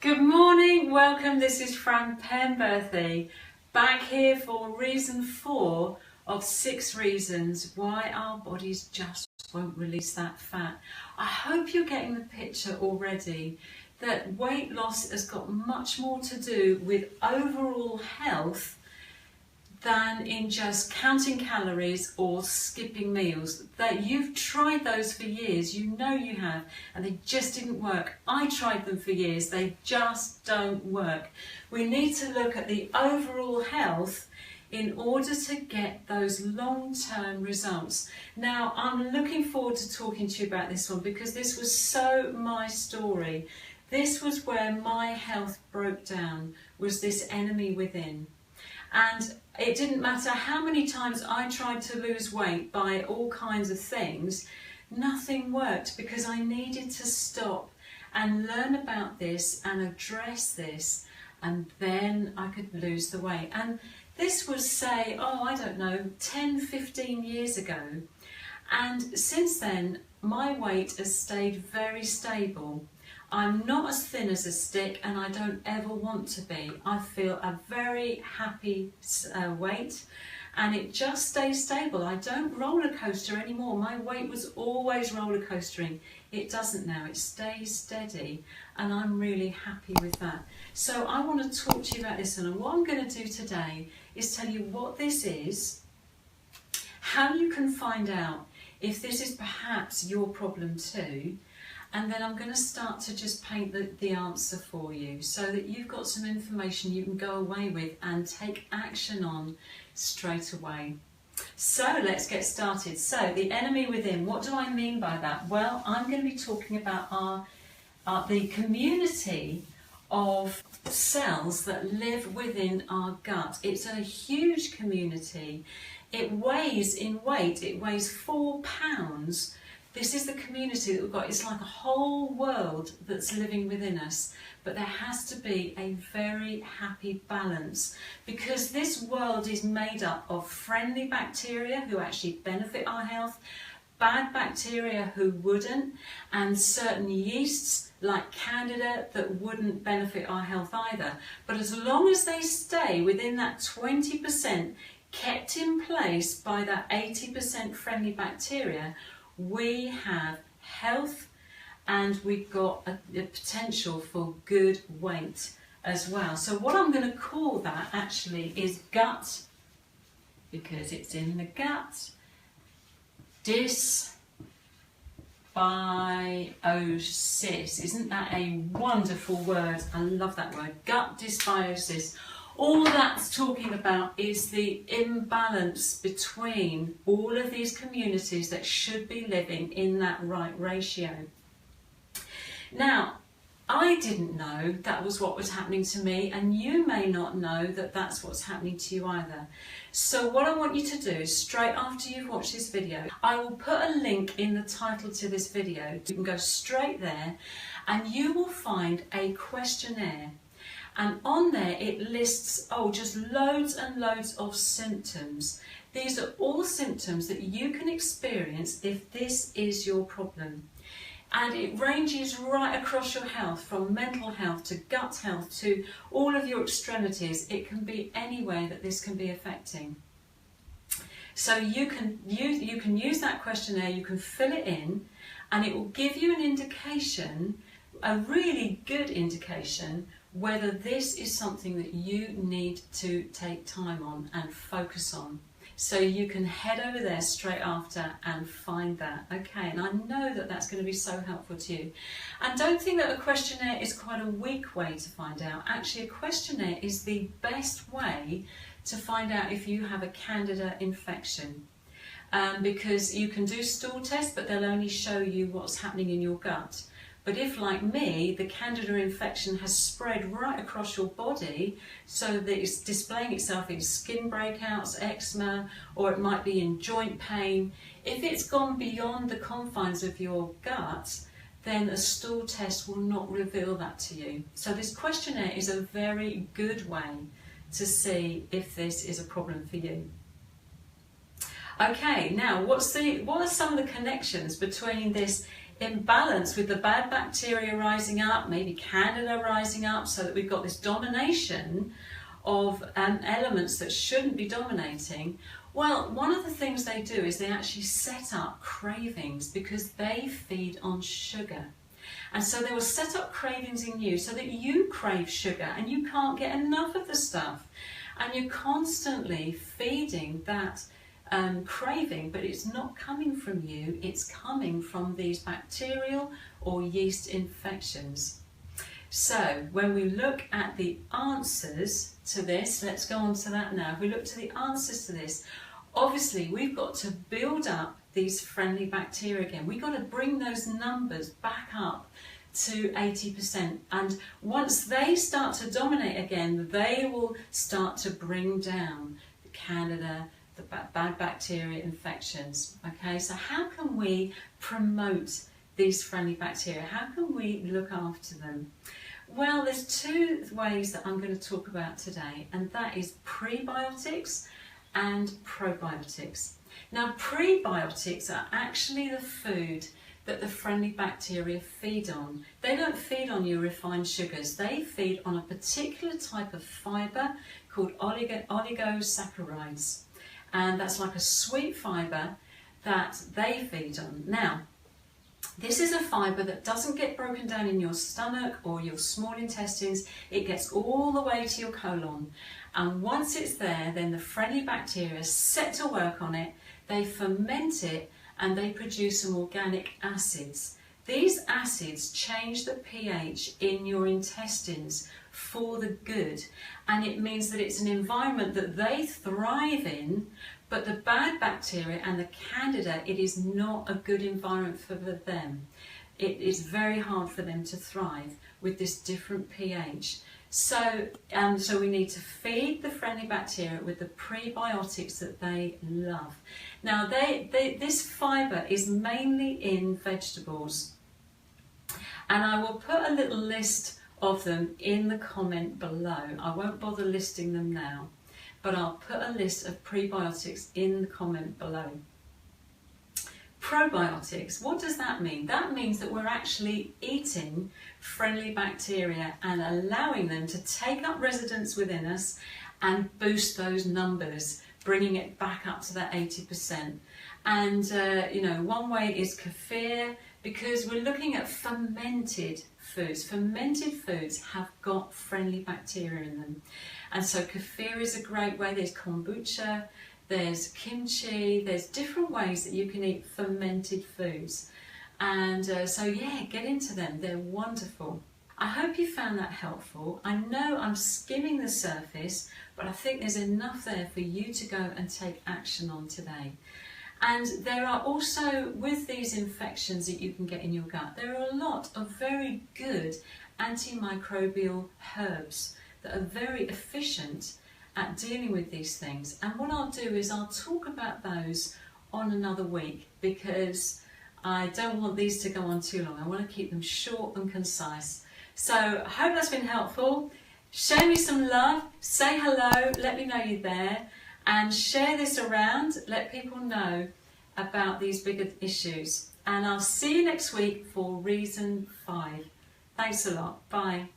Good morning, welcome. This is Fran Penberthy, back here for reason 4 of 6 reasons why our bodies just won't release that fat. I hope you're getting the picture already that weight loss has got much more to do with overall health than in just counting calories or skipping meals. That you've tried those for years, you know you have, and they just didn't work. I tried them for years, they just don't work. We need to look at the overall health in order to get those long-term results. Now, I'm looking forward to talking to you about this one because this was so my story. This was where my health broke down, was this enemy within. And it didn't matter how many times I tried to lose weight by all kinds of things, nothing worked because I needed to stop and learn about this and address this, and then I could lose the weight. And this was, say, I don't know, 10, 15 years ago. And since then, my weight has stayed very stable. I'm not as thin as a stick and I don't ever want to be. I feel a very happy weight and it just stays stable. I don't roller coaster anymore. My weight was always roller coastering. It doesn't now, it stays steady and I'm really happy with that. So I want to talk to you about this, and what I'm going to do today is tell you what this is, how you can find out if this is perhaps your problem too, and then I'm going to start to just paint the answer for you so that you've got some information you can go away with and take action on straight away. So let's get started. So the enemy within, what do I mean by that? Well, I'm going to be talking about the community of cells that live within our gut. It's a huge community. It weighs, in weight, it weighs 4 pounds. This is the community that we've got. It's like a whole world that's living within us. But there has to be a very happy balance, because this world is made up of friendly bacteria who actually benefit our health, bad bacteria who wouldn't, and certain yeasts like Candida that wouldn't benefit our health either. But as long as they stay within that 20% kept in place by that 80% friendly bacteria, we have health and we've got the potential for good weight as well. So what I'm going to call that actually is gut, because it's in the gut, dysbiosis. Isn't that a wonderful word? I love that word, gut dysbiosis. All that's talking about is the imbalance between all of these communities that should be living in that right ratio. Now, I didn't know that was what was happening to me, and you may not know that that's what's happening to you either. So what I want you to do, straight after you've watched this video, I will put a link in the title to this video. You can go straight there and you will find a questionnaire. And on there it lists, just loads and loads of symptoms. These are all symptoms that you can experience if this is your problem. And it ranges right across your health, from mental health to gut health to all of your extremities. It can be anywhere that this can be affecting. So you can use that questionnaire, you can fill it in, and it will give you an indication, a really good indication, whether this is something that you need to take time on and focus on. So you can head over there straight after and find that. Okay, and I know that that's going to be so helpful to you. And don't think that a questionnaire is quite a weak way to find out. Actually, a questionnaire is the best way to find out if you have a Candida infection. Because you can do stool tests, but they'll only show you what's happening in your gut. But if, like me, the Candida infection has spread right across your body, so that it's displaying itself in skin breakouts, eczema, or it might be in joint pain, if it's gone beyond the confines of your gut, then a stool test will not reveal that to you. So this questionnaire is a very good way to see if this is a problem for you. Okay, now what are some of the connections between this imbalance with the bad bacteria rising up, maybe Candida rising up, so that we've got this domination of elements that shouldn't be dominating. Well, one of the things they do is they actually set up cravings because they feed on sugar. And so they will set up cravings in you so that you crave sugar and you can't get enough of the stuff. And you're constantly feeding that craving, but it's not coming from you, it's coming from these bacterial or yeast infections. So when we look at the answers to this, let's go on to that now. If we look to the answers to this, obviously we've got to build up these friendly bacteria again. We've got to bring those numbers back up to 80%, and once they start to dominate again, they will start to bring down the Candida, the bad bacteria infections. Okay, so how can we promote these friendly bacteria? How can we look after them? Well, there's two ways that I'm going to talk about today, and that is prebiotics and probiotics. Now, prebiotics are actually the food that the friendly bacteria feed on. They don't feed on your refined sugars, they feed on a particular type of fibre called oligosaccharides. And that's like a sweet fibre that they feed on. Now, this is a fibre that doesn't get broken down in your stomach or your small intestines, it gets all the way to your colon. And once it's there, then the friendly bacteria set to work on it, they ferment it, and they produce some organic acids. These acids change the pH in your intestines for the good, and it means that it's an environment that they thrive in, but the bad bacteria and the Candida, it is not a good environment for them. It is very hard for them to thrive with this different pH. So we need to feed the friendly bacteria with the prebiotics that they love. Now, this fibre is mainly in vegetables, and I will put a little list of them in the comment below. I won't bother listing them now, but I'll put a list of prebiotics in the comment below. Probiotics, what does that mean? That means that we're actually eating friendly bacteria and allowing them to take up residence within us and boost those numbers, bringing it back up to that 80%. And one way is kefir, because we're looking at fermented foods. Fermented foods have got friendly bacteria in them. And so kefir is a great way. There's kombucha, there's kimchi, there's different ways that you can eat fermented foods. And so yeah, get into them, they're wonderful. I hope you found that helpful. I know I'm skimming the surface, but I think there's enough there for you to go and take action on today. And there are also, with these infections that you can get in your gut, there are a lot of very good antimicrobial herbs that are very efficient at dealing with these things. And what I'll do is I'll talk about those on another week, because I don't want these to go on too long. I want to keep them short and concise. So I hope that's been helpful. Show me some love, say hello, let me know you're there, and share this around, let people know about these bigger issues. And I'll see you next week for reason 5. Thanks a lot. Bye.